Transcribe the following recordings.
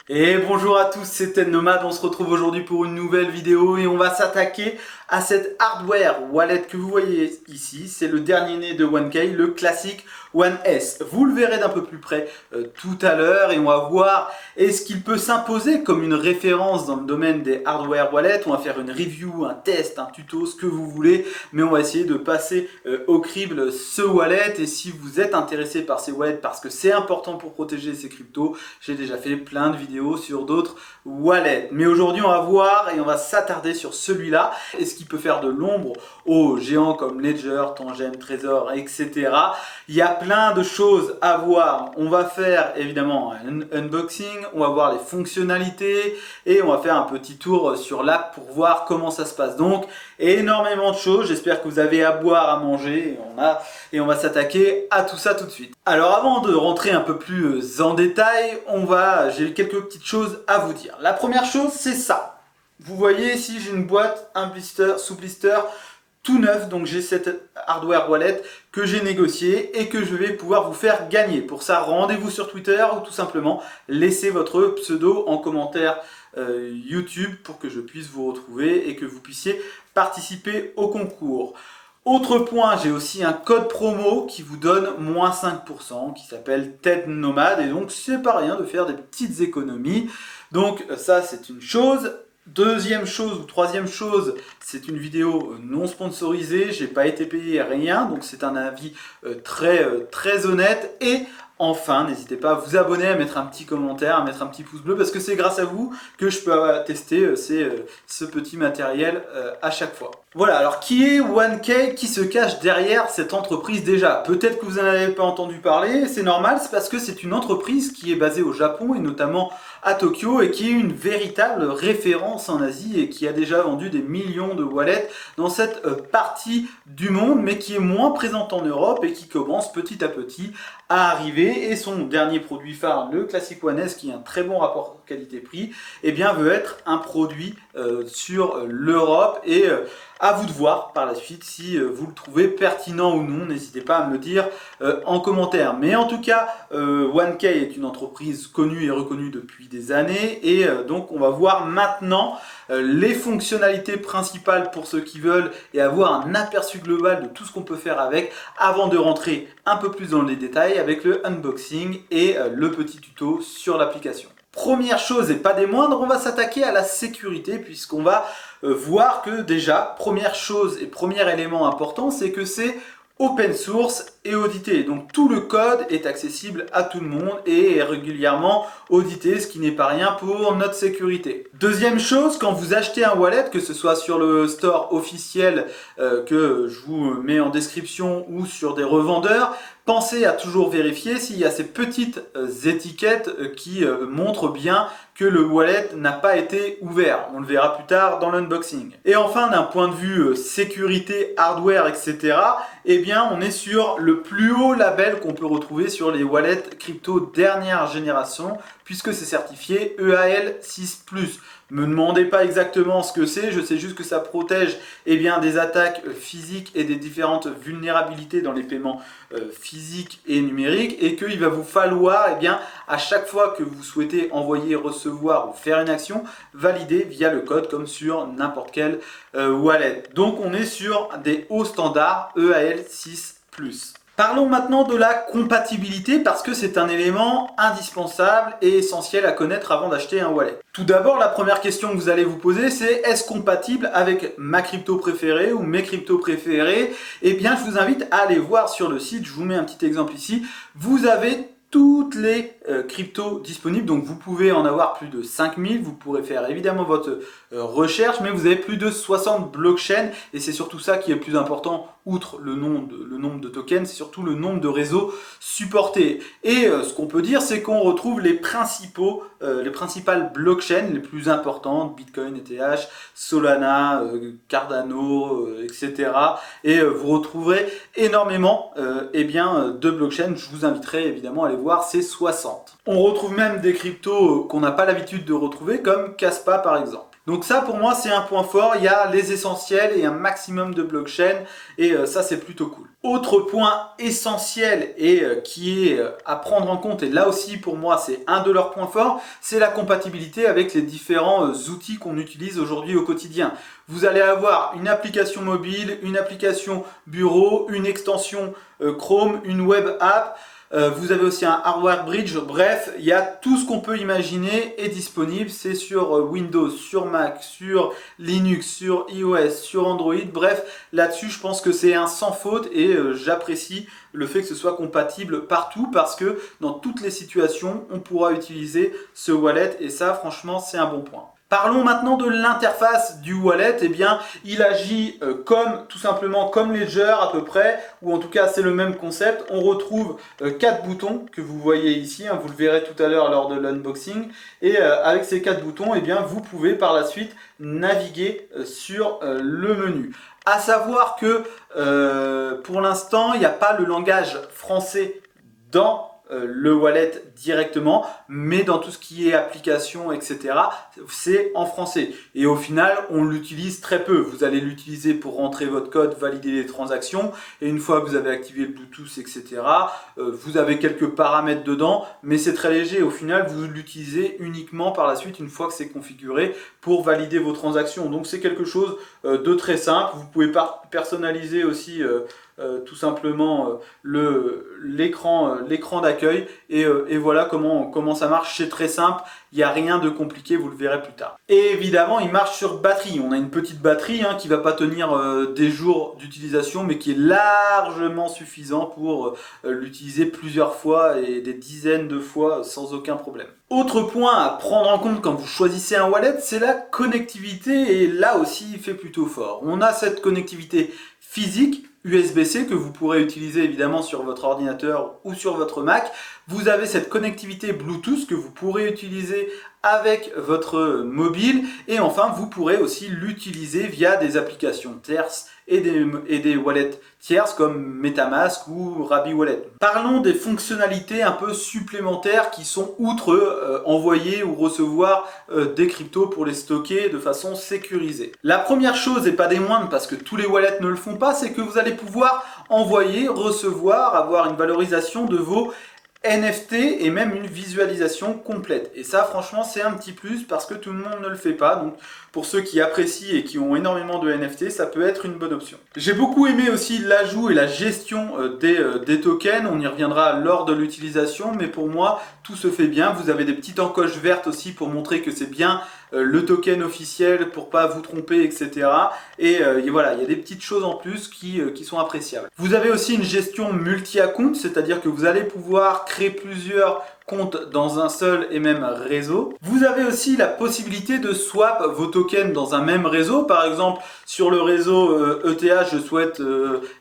Et bonjour à tous, c'est Ted Nomade, on se retrouve aujourd'hui pour une nouvelle vidéo et on va s'attaquer à cette hardware wallet que vous voyez ici. C'est le dernier né de OneKey, le classique One S. Vous le verrez d'un peu plus près tout à l'heure et on va voir est-ce qu'il peut s'imposer comme une référence dans le domaine des hardware wallets. On va faire une review, un test, un tuto, ce que vous voulez, mais on va essayer de passer au crible ce wallet. Et si vous êtes intéressé par ces wallets parce que c'est important pour protéger ces cryptos, j'ai déjà fait plein de vidéos sur d'autres wallets. Mais aujourd'hui, on va voir et on va s'attarder sur celui-là. Est-ce qu'il peut faire de l'ombre aux géants comme Ledger, Tangent, Trezor, etc. Il y a plein de choses à voir. On va faire évidemment un unboxing, on va voir les fonctionnalités et on va faire un petit tour sur l'app pour voir comment ça se passe. Donc, énormément de choses. J'espère que vous avez à boire, à manger et on va s'attaquer à tout ça tout de suite. Alors avant de rentrer un peu plus en détail, j'ai quelques petites choses à vous dire. La première chose, c'est ça. Vous voyez ici, j'ai une boîte, un blister, sous blister, tout neuf. Donc j'ai cette hardware wallet que j'ai négocié et que je vais pouvoir vous faire gagner. Pour ça, rendez-vous sur Twitter ou tout simplement laissez votre pseudo en commentaire YouTube pour que je puisse vous retrouver et que vous puissiez participer au concours. Autre point, j'ai aussi un code promo qui vous donne moins 5% qui s'appelle Ted Nomade et donc c'est pas rien de faire des petites économies. Donc ça c'est une chose. Deuxième chose ou troisième chose, c'est une vidéo non sponsorisée, j'ai pas été payé rien, donc c'est un avis très honnête. Et enfin, n'hésitez pas à vous abonner, à mettre un petit commentaire, à mettre un petit pouce bleu, parce que c'est grâce à vous que je peux tester ce petit matériel à chaque fois. Voilà, alors qui est OneKey, qui se cache derrière cette entreprise déjà? Peut-être que vous n'en avez pas entendu parler, c'est normal, c'est parce que c'est une entreprise qui est basée au Japon et notamment à Tokyo et qui est une véritable référence en Asie et qui a déjà vendu des millions de wallets dans cette partie du monde, mais qui est moins présente en Europe et qui commence petit à petit à arriver. Et son dernier produit phare, le Classic One S, qui a un très bon rapport qualité-prix, eh bien veut être un produit sur l'Europe et à vous de voir par la suite si vous le trouvez pertinent ou non. N'hésitez pas à me le dire en commentaire. Mais en tout cas, OneKey est une entreprise connue et reconnue depuis des années. Et donc on va voir maintenant les fonctionnalités principales pour ceux qui veulent et avoir un aperçu global de tout ce qu'on peut faire avec avant de rentrer un peu plus dans les détails avec le unboxing et le petit tuto sur l'application. Première chose et pas des moindres, on va s'attaquer à la sécurité puisqu'on va voir que déjà, première chose et premier élément important, c'est que c'est open source et audité. Donc tout le code est accessible à tout le monde et est régulièrement audité, ce qui n'est pas rien pour notre sécurité. Deuxième chose, quand vous achetez un wallet, que ce soit sur le store officiel que je vous mets en description ou sur des revendeurs, pensez à toujours vérifier s'il y a ces petites étiquettes qui montrent bien que le wallet n'a pas été ouvert. On le verra plus tard dans l'unboxing. Et enfin, d'un point de vue sécurité, hardware, etc., eh bien, on est sur le plus haut label qu'on peut retrouver sur les wallets crypto dernière génération, puisque c'est certifié EAL6+. Me demandez pas exactement ce que c'est, je sais juste que ça protège des attaques physiques et des différentes vulnérabilités dans les paiements physiques et numériques et qu'il va vous falloir à chaque fois que vous souhaitez envoyer, recevoir ou faire une action, valider via le code comme sur n'importe quel wallet. Donc on est sur des hauts standards EAL6+. Parlons maintenant de la compatibilité parce que c'est un élément indispensable et essentiel à connaître avant d'acheter un wallet. Tout d'abord, la première question que vous allez vous poser, c'est est-ce compatible avec ma crypto préférée ou mes cryptos préférés? Eh bien, je vous invite à aller voir sur le site, je vous mets un petit exemple ici. Vous avez toutes les cryptos disponibles, donc vous pouvez en avoir plus de 5000, vous pourrez faire évidemment votre recherche, mais vous avez plus de 60 blockchains et c'est surtout ça qui est le plus important, outre le nombre de tokens, c'est surtout le nombre de réseaux supportés. Et ce qu'on peut dire, c'est qu'on retrouve les principales blockchains les plus importantes, Bitcoin, ETH, Solana, Cardano, etc. Et vous retrouverez énormément de blockchains. Je vous inviterai évidemment à aller voir ces 60. On retrouve même des cryptos qu'on n'a pas l'habitude de retrouver, comme Kaspa par exemple. Donc ça pour moi c'est un point fort, il y a les essentiels et un maximum de blockchain et ça c'est plutôt cool. Autre point essentiel et qui est à prendre en compte, et là aussi pour moi c'est un de leurs points forts, c'est la compatibilité avec les différents outils qu'on utilise aujourd'hui au quotidien. Vous allez avoir une application mobile, une application bureau, une extension Chrome, une web app. Vous avez aussi un hardware bridge, bref, il y a tout ce qu'on peut imaginer est disponible, c'est sur Windows, sur Mac, sur Linux, sur iOS, sur Android, bref, là-dessus je pense que c'est un sans faute et j'apprécie le fait que ce soit compatible partout parce que dans toutes les situations, on pourra utiliser ce wallet et ça franchement c'est un bon point. Parlons maintenant de l'interface du wallet. Eh bien, il agit tout simplement comme Ledger à peu près, ou en tout cas c'est le même concept. On retrouve 4 boutons que vous voyez ici, hein, vous le verrez tout à l'heure lors de l'unboxing. Et avec ces 4 boutons, eh bien, vous pouvez par la suite naviguer sur le menu. À savoir que pour l'instant, il n'y a pas le langage français dans le wallet directement, mais dans tout ce qui est application, etc., c'est en français. Et au final, on l'utilise très peu. Vous allez l'utiliser pour rentrer votre code, valider les transactions, et une fois que vous avez activé le Bluetooth, etc., vous avez quelques paramètres dedans, mais c'est très léger. Au final, vous l'utilisez uniquement par la suite, une fois que c'est configuré, pour valider vos transactions. Donc c'est quelque chose de très simple. Vous pouvez personnaliser aussi tout simplement l'écran d'accueil et voilà comment ça marche. C'est très simple, il n'y a rien de compliqué, vous le verrez plus tard. Et évidemment il marche sur batterie, on a une petite batterie qui ne va pas tenir des jours d'utilisation mais qui est largement suffisant pour l'utiliser plusieurs fois et des dizaines de fois sans aucun problème. Autre point à prendre en compte quand vous choisissez un wallet, c'est la connectivité et là aussi il fait plutôt fort. On a cette connectivité physique USB-C que vous pourrez utiliser évidemment sur votre ordinateur ou sur votre Mac. Vous avez cette connectivité Bluetooth que vous pourrez utiliser avec votre mobile et enfin vous pourrez aussi l'utiliser via des applications tierces et des wallets tierces comme MetaMask ou Rabi Wallet. Parlons des fonctionnalités un peu supplémentaires qui sont outre envoyer ou recevoir des cryptos pour les stocker de façon sécurisée. La première chose et pas des moindres parce que tous les wallets ne le font pas, c'est que vous allez pouvoir envoyer, recevoir, avoir une valorisation de vos NFT et même une visualisation complète. Et ça franchement c'est un petit plus parce que tout le monde ne le fait pas. Donc pour ceux qui apprécient et qui ont énormément de NFT, ça peut être une bonne option. J'ai beaucoup aimé aussi l'ajout et la gestion des tokens. On y reviendra lors de l'utilisation, mais pour moi tout se fait bien. Vous avez des petites encoches vertes aussi pour montrer que c'est bien le token officiel pour pas vous tromper, etc. Et voilà, il y a des petites choses en plus qui sont appréciables. Vous avez aussi une gestion multi-account, c'est-à-dire que vous allez pouvoir créer plusieurs comptes dans un seul et même réseau. Vous avez aussi la possibilité de swap vos tokens dans un même réseau. Par exemple, sur le réseau ETH, je souhaite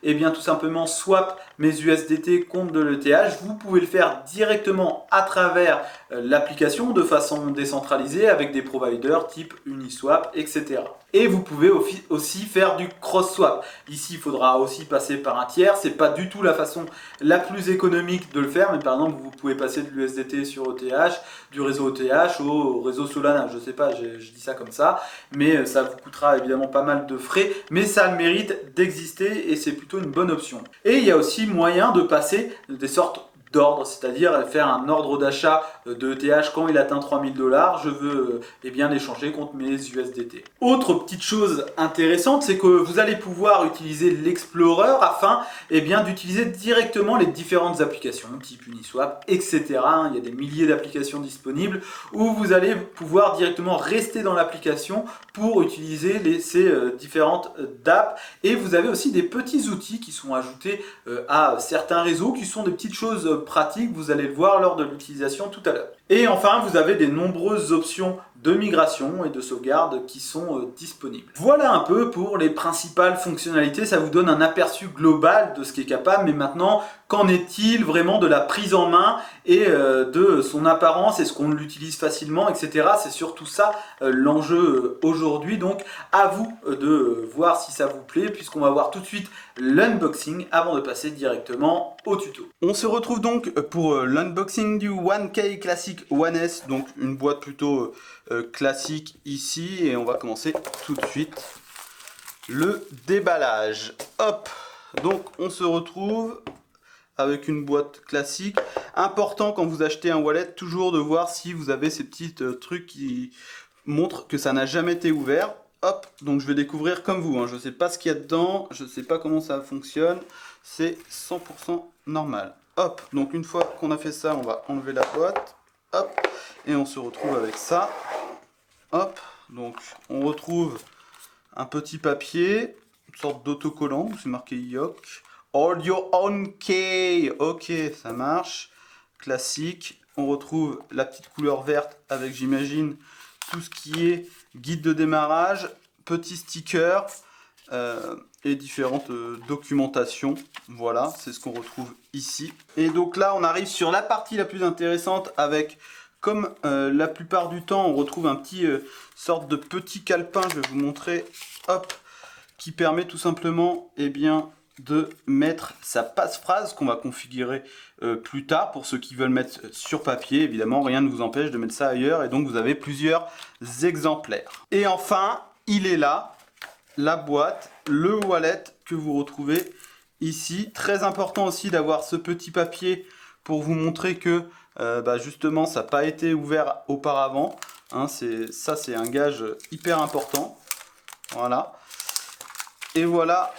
eh bien tout simplement swap mes USDT contre de l'ETH. Vous pouvez le faire directement à travers l'application de façon décentralisée avec des providers type Uniswap, etc. Et vous pouvez aussi faire du cross-swap. Ici, il faudra aussi passer par un tiers. C'est pas du tout la façon la plus économique de le faire, mais par exemple, vous pouvez passer de l'USDT sur ETH, du réseau ETH au réseau Solana. Je sais pas, je dis ça comme ça, mais ça vous coûtera évidemment pas mal de frais, mais ça a le mérite d'exister et c'est plutôt une bonne option. Et il y a aussi moyen de passer des sortes d'ordre, c'est-à-dire faire un ordre d'achat de ETH quand il atteint 3000 $, je veux eh bien l'échanger contre mes USDT. Autre petite chose intéressante, c'est que vous allez pouvoir utiliser l'Explorer afin eh bien d'utiliser directement les différentes applications type Uniswap, etc. Il y a des milliers d'applications disponibles où vous allez pouvoir directement rester dans l'application pour utiliser ces différentes apps. Et vous avez aussi des petits outils qui sont ajoutés à certains réseaux qui sont des petites choses pratiques, vous allez le voir lors de l'utilisation tout à l'heure. Et enfin, vous avez des nombreuses options de migration et de sauvegarde qui sont disponibles. Voilà un peu pour les principales fonctionnalités, ça vous donne un aperçu global de ce qui est capable, mais maintenant, qu'en est-il vraiment de la prise en main et de son apparence, est-ce qu'on l'utilise facilement, etc. C'est surtout ça l'enjeu aujourd'hui, donc à vous de voir si ça vous plaît, puisqu'on va voir tout de suite l'unboxing avant de passer directement au tuto. On se retrouve donc pour l'unboxing du 1K Classic classique One S, donc une boîte plutôt classique ici, et on va commencer tout de suite le déballage. Hop, donc on se retrouve avec une boîte classique. Important quand vous achetez un wallet, toujours de voir si vous avez ces petits trucs qui montrent que ça n'a jamais été ouvert. Hop, donc je vais découvrir comme vous, hein. Je ne sais pas ce qu'il y a dedans, je ne sais pas comment ça fonctionne, c'est 100% normal. Hop, donc une fois qu'on a fait ça, on va enlever la boîte, hop, et on se retrouve avec ça. Hop, donc on retrouve un petit papier, une sorte d'autocollant où c'est marqué Yoke. Hold your own key, ok, ça marche, classique. On retrouve la petite couleur verte avec, j'imagine, tout ce qui est guide de démarrage, petits stickers et différentes documentations. Voilà, c'est ce qu'on retrouve ici. Et donc là, on arrive sur la partie la plus intéressante avec, comme la plupart du temps, on retrouve un petit sorte de petit calepin, je vais vous montrer, hop, qui permet tout simplement, eh bien, de mettre sa passe-phrase qu'on va configurer plus tard pour ceux qui veulent mettre sur papier. Évidemment, rien ne vous empêche de mettre ça ailleurs et donc vous avez plusieurs exemplaires. Et enfin, il est là, la boîte, le wallet que vous retrouvez ici. Très important aussi d'avoir ce petit papier pour vous montrer que justement ça n'a pas été ouvert auparavant. Hein, ça c'est un gage hyper important. Voilà. Et voilà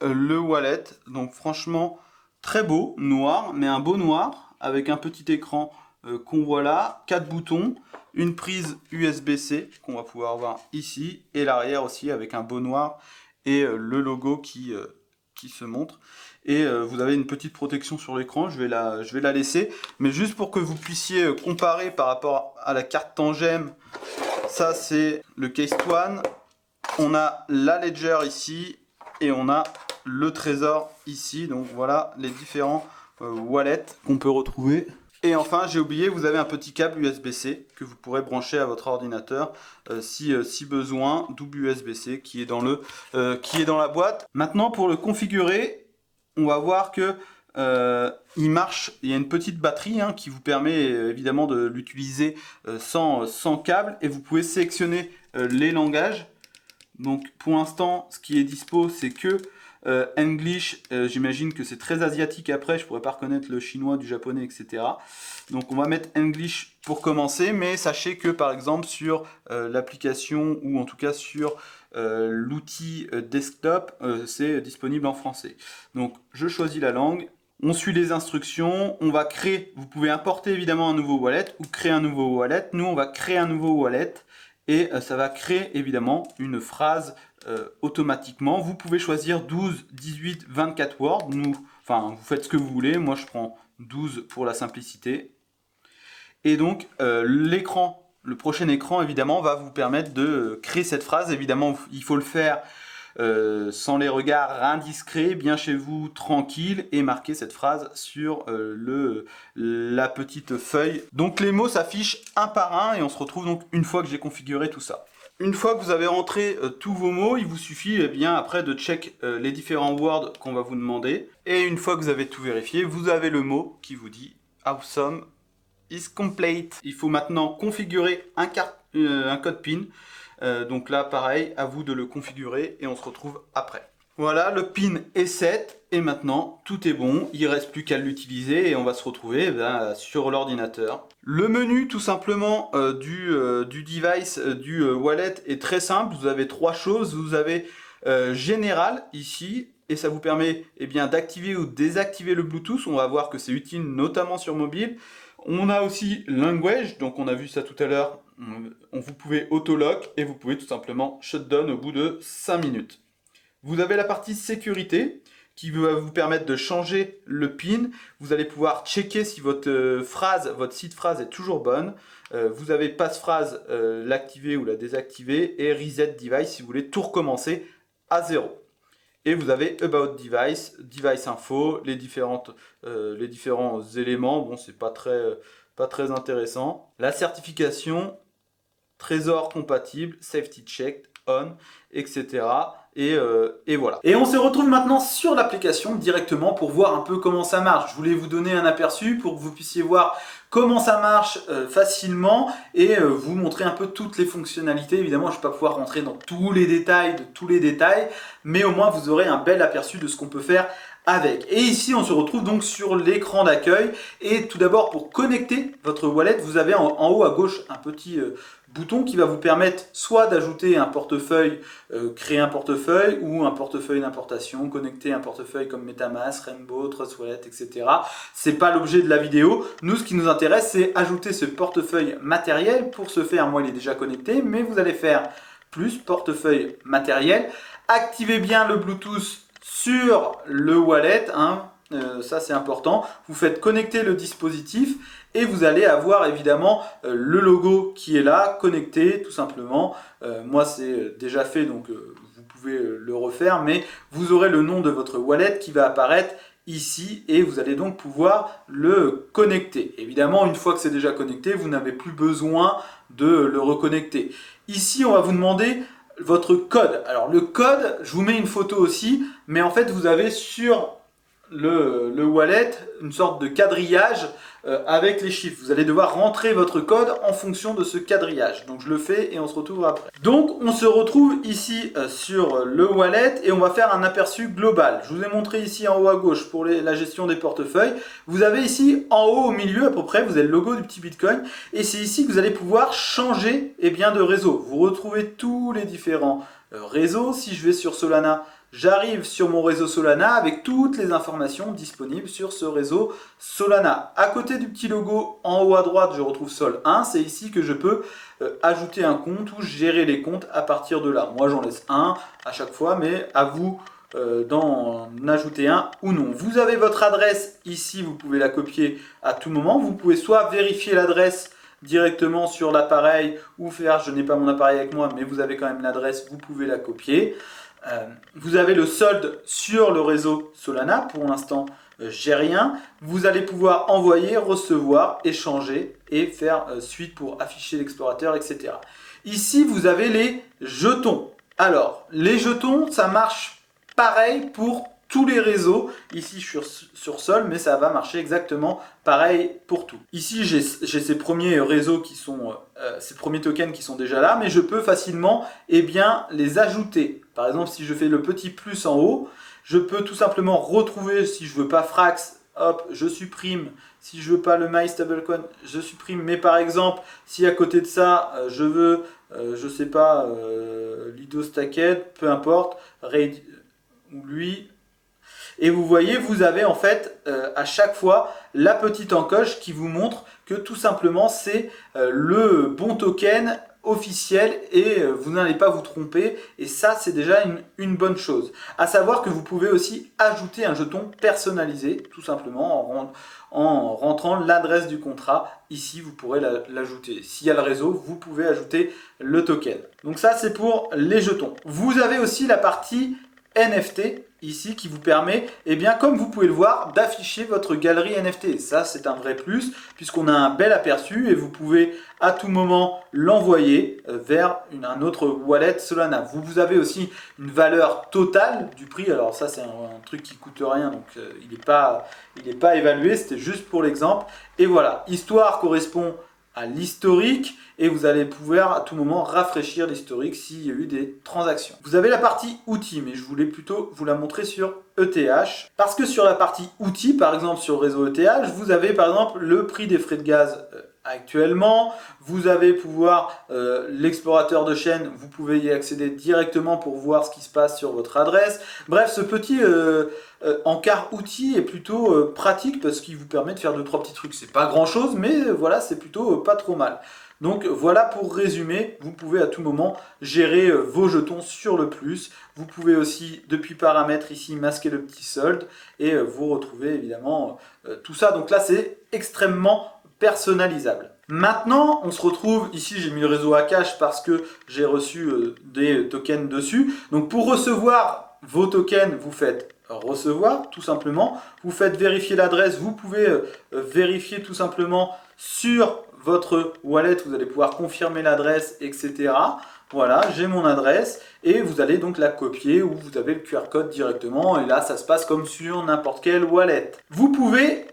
le wallet, donc franchement très beau, noir, mais un beau noir, avec un petit écran qu'on voit là, 4 boutons, une prise USB-C qu'on va pouvoir voir ici, et l'arrière aussi avec un beau noir et le logo qui se montre. Et vous avez une petite protection sur l'écran, je vais la laisser, mais juste pour que vous puissiez comparer par rapport à la carte tangème, ça c'est le Case One, on a la Ledger ici, et on a le trésor ici. Donc voilà les différents wallets qu'on peut retrouver. Et enfin, j'ai oublié, vous avez un petit câble USB-C que vous pourrez brancher à votre ordinateur si besoin, double USB-C qui est dans la boîte. Maintenant, pour le configurer, on va voir que il marche. Il y a une petite batterie qui vous permet évidemment de l'utiliser sans câble, et vous pouvez sélectionner les langages. Donc pour l'instant, ce qui est dispo, c'est que English. J'imagine que c'est très asiatique après, je pourrais pas reconnaître le chinois du japonais, etc. Donc on va mettre English pour commencer, mais sachez que par exemple sur l'application, ou en tout cas sur l'outil desktop, c'est disponible en français. Donc je choisis la langue, on suit les instructions, on va créer, vous pouvez importer évidemment un nouveau wallet ou créer un nouveau wallet. Nous on va créer un nouveau wallet. Et ça va créer évidemment une phrase automatiquement. Vous pouvez choisir 12, 18, 24 words. Vous faites ce que vous voulez. Moi, je prends 12 pour la simplicité. Et donc, le prochain écran, évidemment, va vous permettre de créer cette phrase. Évidemment, il faut le faire sans les regards indiscrets, bien chez vous, tranquille, et marquer cette phrase sur la petite feuille. Donc les mots s'affichent un par un, et on se retrouve donc une fois que j'ai configuré tout ça. Une fois que vous avez rentré tous vos mots, il vous suffit bien après de check les différents words qu'on va vous demander. Et une fois que vous avez tout vérifié, vous avez le mot qui vous dit « Awesome is complete ». Il faut maintenant configurer un code PIN. Donc là, pareil, à vous de le configurer, et on se retrouve après. Voilà, le PIN est set, et maintenant, tout est bon. Il ne reste plus qu'à l'utiliser, et on va se retrouver sur l'ordinateur. Le menu, tout simplement, du device, du wallet est très simple. Vous avez 3 choses. Vous avez Général, ici, et ça vous permet d'activer ou désactiver le Bluetooth. On va voir que c'est utile, notamment sur mobile. On a aussi Language, donc on a vu ça tout à l'heure. Vous pouvez auto-lock, et vous pouvez tout simplement shutdown au bout de 5 minutes. Vous avez la partie sécurité qui va vous permettre de changer le PIN. Vous allez pouvoir checker si votre site phrase est toujours bonne. Vous avez passphrase, l'activer ou la désactiver, et reset device si vous voulez tout recommencer à 0. Et vous avez About Device, Device Info, les différents éléments. Bon, c'est pas très intéressant. La certification, Trésor compatible, Safety Checked, On, etc. et voilà. Et on se retrouve maintenant sur l'application directement pour voir un peu comment ça marche. Je voulais vous donner un aperçu pour que vous puissiez voir comment ça marche facilement et vous montrer un peu toutes les fonctionnalités. Évidemment, je ne vais pas pouvoir rentrer dans tous les détails de tous les détails, mais au moins vous aurez un bel aperçu de ce qu'on peut faire avec. Et ici, on se retrouve donc sur l'écran d'accueil. Et tout d'abord, pour connecter votre wallet, vous avez en haut à gauche un petit bouton qui va vous permettre soit d'ajouter un portefeuille, créer un portefeuille, ou un portefeuille d'importation, connecter un portefeuille comme MetaMask, Rainbow, Trust Wallet, etc. C'est pas l'objet de la vidéo. Nous, ce qui nous intéresse, c'est ajouter ce portefeuille matériel. Pour ce faire, moi, il est déjà connecté, mais vous allez faire plus portefeuille matériel. Activez bien le Bluetooth sur le wallet, ça c'est important. Vous faites connecter le dispositif et vous allez avoir évidemment le logo qui est là, connecté tout simplement. Moi c'est déjà fait donc vous pouvez le refaire, mais vous aurez le nom de votre wallet qui va apparaître ici et vous allez donc pouvoir le connecter. Évidemment, une fois que c'est déjà connecté, vous n'avez plus besoin de le reconnecter. Ici, on va vous demander votre code. Alors le code, je vous mets une photo aussi, mais en fait vous avez sur le wallet une sorte de quadrillage avec les chiffres. Vous allez devoir rentrer votre code en fonction de ce quadrillage. Donc je le fais et on se retrouve après. Donc on se retrouve ici sur le wallet et on va faire un aperçu global. Je vous ai montré ici en haut à gauche pour la gestion des portefeuilles. Vous avez ici en haut au milieu à peu près, vous avez le logo du petit Bitcoin et c'est ici que vous allez pouvoir changer de réseau. Vous retrouvez tous les différents réseaux. Si je vais sur Solana, j'arrive sur mon réseau Solana avec toutes les informations disponibles sur ce réseau Solana. À côté du petit logo en haut à droite, je retrouve Sol 1. C'est ici que je peux ajouter un compte ou gérer les comptes à partir de là. Moi, j'en laisse un à chaque fois, mais à vous d'en ajouter un ou non. Vous avez votre adresse ici, vous pouvez la copier à tout moment. Vous pouvez soit vérifier l'adresse directement sur l'appareil ou faire, je n'ai pas mon appareil avec moi, mais vous avez quand même l'adresse, vous pouvez la copier. Vous avez le solde sur le réseau Solana, pour l'instant j'ai rien. Vous allez pouvoir envoyer, recevoir, échanger et faire suite pour afficher l'explorateur, etc. Ici vous avez les jetons. Alors les jetons, ça marche pareil pour tous les réseaux. Ici je suis sur Sol, mais ça va marcher exactement pareil pour tout. Ici j'ai ces premiers réseaux qui sont, ces premiers tokens qui sont déjà là, mais je peux facilement les ajouter. Par exemple, si je fais le petit plus en haut, je peux tout simplement retrouver, si je veux pas Frax, hop, je supprime. Si je veux pas le MyStablecoin, je supprime. Mais par exemple, si à côté de ça, je veux, je sais pas, Lido Stacked, peu importe, Raid ou lui. Et vous voyez, vous avez en fait à chaque fois la petite encoche qui vous montre que tout simplement c'est le bon token officiel et vous n'allez pas vous tromper et ça c'est déjà une bonne chose. À savoir que vous pouvez aussi ajouter un jeton personnalisé tout simplement en rentrant l'adresse du contrat. Ici vous pourrez l'ajouter. S'il y a le réseau, vous pouvez ajouter le token. Donc ça c'est pour les jetons. Vous avez aussi la partie NFT ici qui vous permet, comme vous pouvez le voir, d'afficher votre galerie NFT. Et ça, c'est un vrai plus puisqu'on a un bel aperçu et vous pouvez à tout moment l'envoyer vers un autre wallet Solana. Vous avez aussi une valeur totale du prix. Alors ça, c'est un truc qui coûte rien, donc il n'est pas évalué. C'était juste pour l'exemple. Et voilà, histoire correspond à l'historique et vous allez pouvoir à tout moment rafraîchir l'historique s'il y a eu des transactions. Vous avez la partie outils, mais je voulais plutôt vous la montrer sur ETH parce que sur la partie outils, par exemple sur le réseau ETH, vous avez par exemple le prix des frais de gaz actuellement, vous avez l'explorateur de chaîne, vous pouvez y accéder directement pour voir ce qui se passe sur votre adresse. Bref, ce petit encart outil est plutôt pratique parce qu'il vous permet de faire 2-3 petits trucs. C'est pas grand chose, mais voilà, c'est plutôt pas trop mal. Donc voilà pour résumer, vous pouvez à tout moment gérer vos jetons sur le plus. Vous pouvez aussi depuis paramètres ici masquer le petit solde et vous retrouvez évidemment tout ça. Donc là c'est extrêmement personnalisable. Maintenant, on se retrouve, ici j'ai mis le réseau Akash parce que j'ai reçu des tokens dessus. Donc pour recevoir vos tokens, vous faites recevoir tout simplement. Vous faites vérifier l'adresse, vous pouvez vérifier tout simplement sur votre wallet, vous allez pouvoir confirmer l'adresse, etc. Voilà, j'ai mon adresse et vous allez donc la copier ou vous avez le QR code directement et là ça se passe comme sur n'importe quelle wallet. Vous pouvez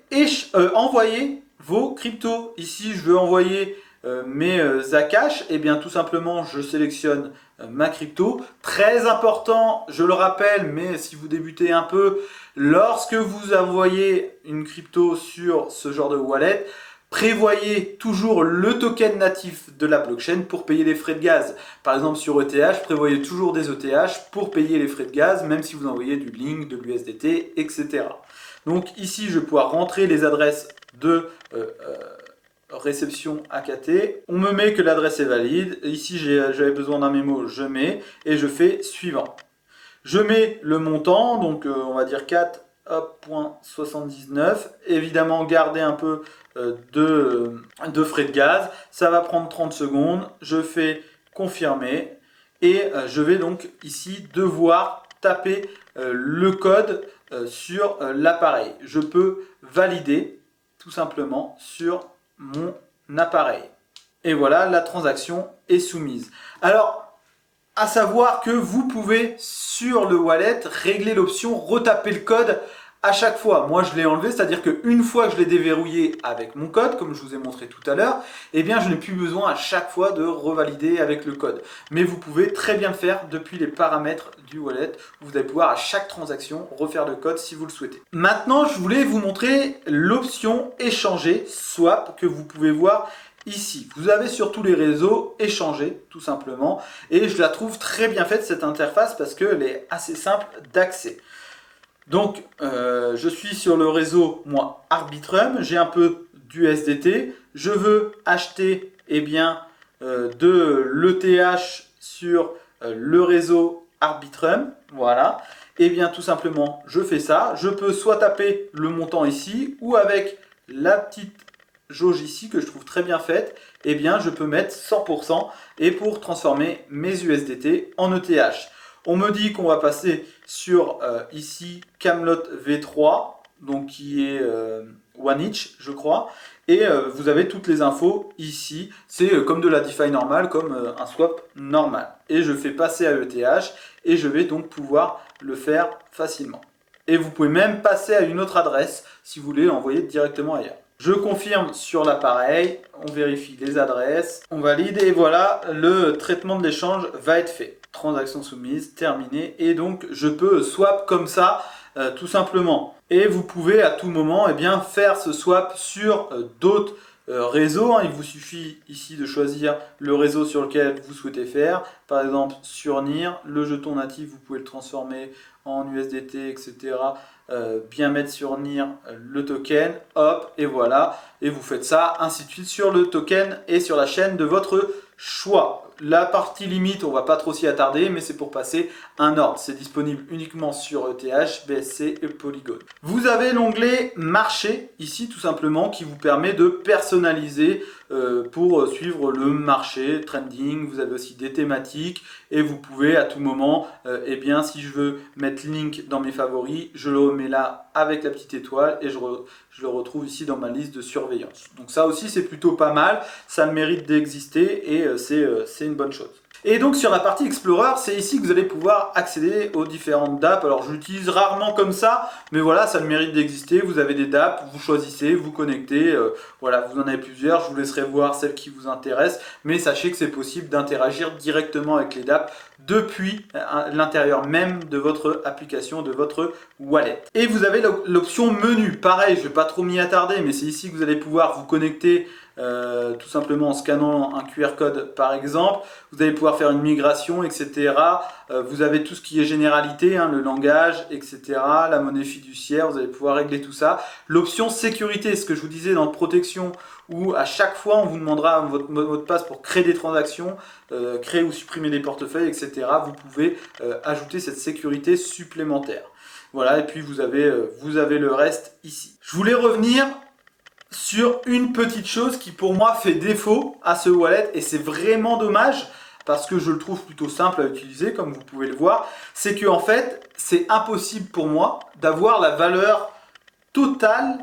envoyer vos cryptos. Ici je veux envoyer mes Zcash, et bien tout simplement je sélectionne ma crypto. Très important, je le rappelle, mais si vous débutez un peu, lorsque vous envoyez une crypto sur ce genre de wallet, prévoyez toujours le token natif de la blockchain pour payer les frais de gaz. Par exemple sur ETH, prévoyez toujours des ETH pour payer les frais de gaz, même si vous envoyez du Link, de l'USDT, etc. Donc ici, je vais pouvoir rentrer les adresses de réception AKT. On me met que l'adresse est valide. Ici, j'avais besoin d'un mémo, je mets et je fais suivant. Je mets le montant, donc on va dire 4,79. Évidemment, gardez un peu de frais de gaz. Ça va prendre 30 secondes. Je fais confirmer et je vais donc ici devoir taper le code sur l'appareil. Je peux valider tout simplement sur mon appareil. Et voilà, la transaction est soumise. Alors, à savoir que vous pouvez sur le wallet régler l'option retaper le code à chaque fois. Moi je l'ai enlevé, c'est-à-dire qu'une fois que je l'ai déverrouillé avec mon code, comme je vous ai montré tout à l'heure, eh bien je n'ai plus besoin à chaque fois de revalider avec le code. Mais vous pouvez très bien le faire depuis les paramètres du wallet. Vous allez pouvoir à chaque transaction refaire le code si vous le souhaitez. Maintenant je voulais vous montrer l'option échanger, swap, que vous pouvez voir ici. Vous avez sur tous les réseaux échanger tout simplement et je la trouve très bien faite cette interface parce qu'elle est assez simple d'accès. Donc je suis sur le réseau moi Arbitrum, j'ai un peu d'USDT, je veux acheter de l'ETH sur le réseau Arbitrum, voilà. Et bien tout simplement je fais ça, je peux soit taper le montant ici ou avec la petite jauge ici que je trouve très bien faite, et bien je peux mettre 100% et pour transformer mes USDT en ETH. On me dit qu'on va passer sur ici Camelot V3, donc qui est OneInch je crois, et vous avez toutes les infos ici. C'est comme de la DeFi normale, comme un swap normal. Et je fais passer à ETH et je vais donc pouvoir le faire facilement. Et vous pouvez même passer à une autre adresse si vous voulez l'envoyer directement ailleurs. Je confirme sur l'appareil, on vérifie les adresses, on valide et voilà, le traitement de l'échange va être fait. Transaction soumise, terminée, et donc je peux swap comme ça, tout simplement. Et vous pouvez à tout moment faire ce swap sur d'autres réseaux. Il vous suffit ici de choisir le réseau sur lequel vous souhaitez faire. Par exemple sur NIR, le jeton natif, vous pouvez le transformer en USDT, etc. Bien mettre sur NIR le token, hop, et voilà. Et vous faites ça, ainsi de suite, sur le token et sur la chaîne de votre choix. La partie limite, on va pas trop s'y attarder, mais c'est pour passer un ordre. C'est disponible uniquement sur ETH, BSC et Polygon. Vous avez l'onglet marché ici tout simplement qui vous permet de personnaliser pour suivre le marché, trending. Vous avez aussi des thématiques et vous pouvez à tout moment, si je veux mettre link dans mes favoris, je le remets là avec la petite étoile et je le retrouve ici dans ma liste de surveillance. Donc ça aussi c'est plutôt pas mal, ça a le mérite d'exister et c'est une bonne chose. Et donc sur la partie Explorer, c'est ici que vous allez pouvoir accéder aux différentes dApps. Alors je l'utilise rarement comme ça, mais voilà, ça a le mérite d'exister. Vous avez des dApps, vous choisissez, vous connectez, voilà, vous en avez plusieurs. Je vous laisserai voir celles qui vous intéressent, mais sachez que c'est possible d'interagir directement avec les dApps depuis l'intérieur même de votre application, de votre wallet. Et vous avez l'option menu. Pareil, je ne vais pas trop m'y attarder, mais c'est ici que vous allez pouvoir vous connecter tout simplement en scannant un QR code par exemple. Vous allez pouvoir faire une migration, etc. Vous avez tout ce qui est généralité, le langage, etc. La monnaie fiduciaire, vous allez pouvoir régler tout ça. L'option sécurité, ce que je vous disais dans protection, où à chaque fois on vous demandera votre mot de passe pour créer des transactions, créer ou supprimer des portefeuilles, etc. Vous pouvez ajouter cette sécurité supplémentaire. Voilà, et puis vous avez le reste ici. Je voulais revenir sur une petite chose qui pour moi fait défaut à ce wallet, et c'est vraiment dommage parce que je le trouve plutôt simple à utiliser comme vous pouvez le voir, c'est que en fait c'est impossible pour moi d'avoir la valeur totale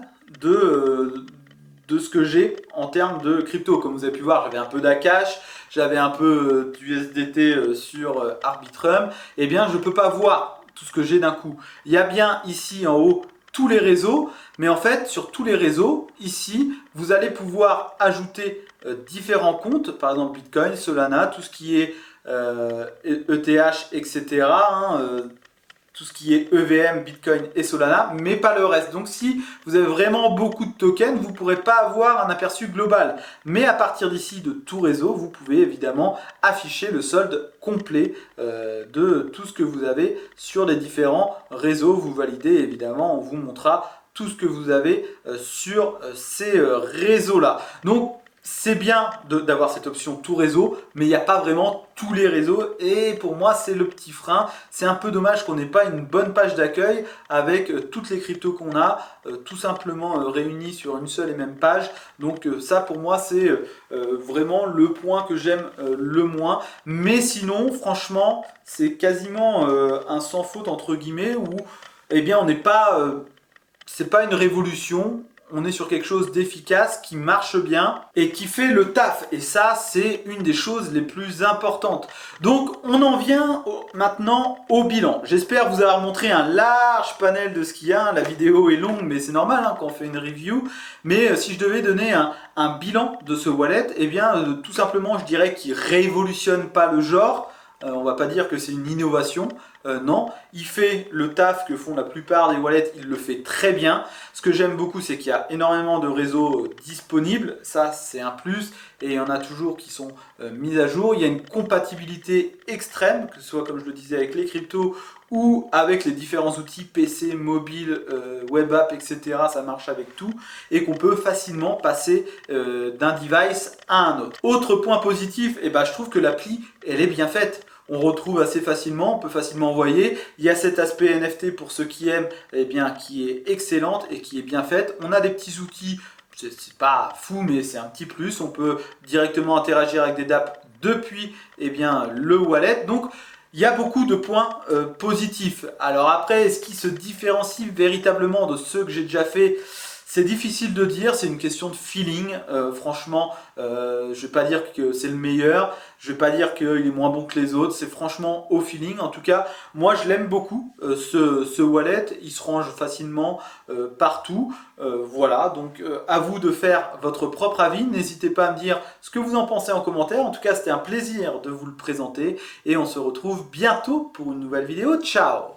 de ce que j'ai en termes de crypto. Comme vous avez pu voir, j'avais un peu d'Akash, j'avais un peu d'USDT sur Arbitrum. Eh bien, je ne peux pas voir tout ce que j'ai d'un coup. Il y a bien ici en haut tous les réseaux, mais en fait, sur tous les réseaux, ici, vous allez pouvoir ajouter différents comptes, par exemple Bitcoin, Solana, tout ce qui est ETH, etc. Tout ce qui est EVM, Bitcoin et Solana, mais pas le reste. Donc si vous avez vraiment beaucoup de tokens, vous ne pourrez pas avoir un aperçu global. Mais à partir d'ici, de tout réseau, vous pouvez évidemment afficher le solde complet de tout ce que vous avez sur les différents réseaux. Vous validez, évidemment, on vous montrera tout ce que vous avez sur ces réseaux-là. Donc, c'est bien d'avoir cette option tout réseau, mais il n'y a pas vraiment tous les réseaux et pour moi c'est le petit frein. C'est un peu dommage qu'on n'ait pas une bonne page d'accueil avec toutes les cryptos qu'on a, tout simplement réunies sur une seule et même page. Donc ça pour moi c'est vraiment le point que j'aime le moins. Mais sinon franchement c'est quasiment un sans faute entre guillemets où eh bien on n'est pas... c'est pas une révolution, on est sur quelque chose d'efficace, qui marche bien et qui fait le taf. Et ça, c'est une des choses les plus importantes. Donc, on en vient maintenant au bilan. J'espère vous avoir montré un large panel de ce qu'il y a. La vidéo est longue, mais c'est normal quand on fait une review. Mais si je devais donner un bilan de ce wallet, eh bien, tout simplement, je dirais qu'il révolutionne pas le genre. On va pas dire que c'est une innovation, non, il fait le taf que font la plupart des wallets, il le fait très bien. Ce que j'aime beaucoup, c'est qu'il y a énormément de réseaux disponibles, ça c'est un plus, et il y en a toujours qui sont mis à jour. Il y a une compatibilité extrême, que ce soit comme je le disais avec les cryptos ou avec les différents outils PC, mobile, web app, etc. Ça marche avec tout et qu'on peut facilement passer d'un device à un autre. Autre point positif, eh ben, je trouve que l'appli, elle est bien faite. On retrouve assez facilement, on peut facilement envoyer. Il y a cet aspect NFT pour ceux qui aiment, eh bien, qui est excellente et qui est bien faite. On a des petits outils, c'est pas fou, mais c'est un petit plus. On peut directement interagir avec des dApps depuis eh bien, le wallet. Donc, il y a beaucoup de points positifs. Alors après, est-ce qu'il se différencie véritablement de ceux que j'ai déjà fait ? C'est difficile de dire, c'est une question de feeling. Franchement, je ne vais pas dire que c'est le meilleur, je ne vais pas dire qu'il est moins bon que les autres, c'est franchement au feeling. En tout cas, moi je l'aime beaucoup, ce wallet, il se range facilement partout. Voilà, donc à vous de faire votre propre avis. N'hésitez pas à me dire ce que vous en pensez en commentaire. En tout cas, c'était un plaisir de vous le présenter et on se retrouve bientôt pour une nouvelle vidéo. Ciao!